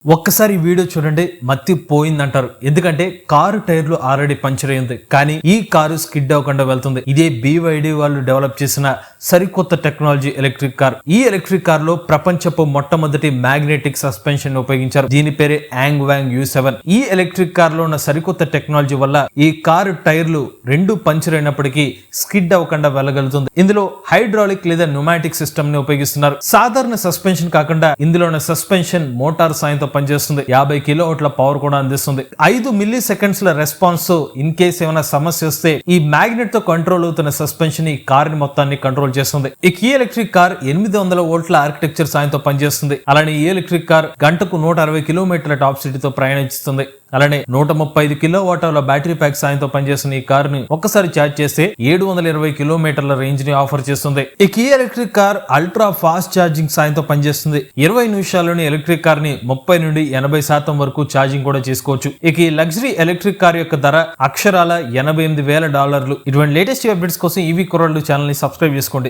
ఒక్కసారి ఈ వీడియో చూడండి, మత్తి పోయిందంటారు. ఎందుకంటే కారు టైర్లు ఆల్రెడీ పంచర్ అయింది, కానీ ఈ కారు స్కిడ్ అవ్వకుండా వెళ్తుంది. ఇదే BYD వాళ్ళు డెవలప్ చేసిన సరికొత్త టెక్నాలజీ ఎలక్ట్రిక్ కార్. ఈ ఎలక్ట్రిక్ కార్ లో ప్రపంచపు మొట్టమొదటి మ్యాగ్నెటిక్ సస్పెన్షన్ ఉపయోగించారు. దీని పేరే యాంగ్వాంగ్ U7. ఈ ఎలక్ట్రిక్ కార్ లో ఉన్న సరికొత్త టెక్నాలజీ వల్ల ఈ కారు టైర్లు రెండు పంచర్ అయినప్పటికీ స్కిడ్ అవ్వకుండా వెళ్ళగలుగుతుంది. ఇందులో హైడ్రాలిక్ లేదా న్యూమాటిక్ సిస్టమ్ ని ఉపయోగిస్తున్నారు. సాధారణ సస్పెన్షన్ కాకుండా ఇందులో ఉన్న సస్పెన్షన్ మోటార్ సాయంతో పనిచేస్తుంది. 50 కిలోవాట్ల పవర్ కూడా అందిస్తుంది. 5 మిల్లీ సెకండ్స్ ల రెస్పాన్స్. ఇన్ కేస్ ఏమైనా సమస్య వస్తే ఈ మ్యాగ్నెట్ తో కంట్రోల్ అవుతున్న సస్పెన్షన్ ఈ కార్ ని మొత్తాన్ని కంట్రోల్ చేస్తుంది. ఈ ఎలక్ట్రిక్ కార్ 800 వోల్ట్ల ఆర్కిటెక్చర్ సాయంతో పనిచేస్తుంది. అలానే ఈ ఎలక్ట్రిక్ కార్ గంటకు 160 కిలోమీటర్ల టాప్ స్పీడ్ తో ప్రయాణిస్తుంది. అలానే 135 కిలోవాట్ల బ్యాటరీ ప్యాక్ సాయంతో పనిచేస్తున్న ఈ కార్ ని ఒక్కసారి ఛార్జ్ చేస్తే 720 కిలోమీటర్ల రేంజ్ ని ఆఫర్ చేస్తుంది. ఈ electric car ultra fast charging సాయంతో పనిచేస్తుంది. 20 నిమిషాల్లోని ఎలక్ట్రిక్ కార్ ని 30 నుండి 80% వరకు ఛార్జింగ్ కూడా చేసుకోవచ్చు. ఈ లగ్జరీ ఎలక్ట్రిక్ కార్ యొక్క ధర అక్షరాల $88,000. ఇటువంటి లేటెస్ట్ అప్డేట్స్ కోసం ఈవీ కుర్రాళ్ళు ఛానల్ ని సబ్స్క్రైబ్ చేసుకోండి.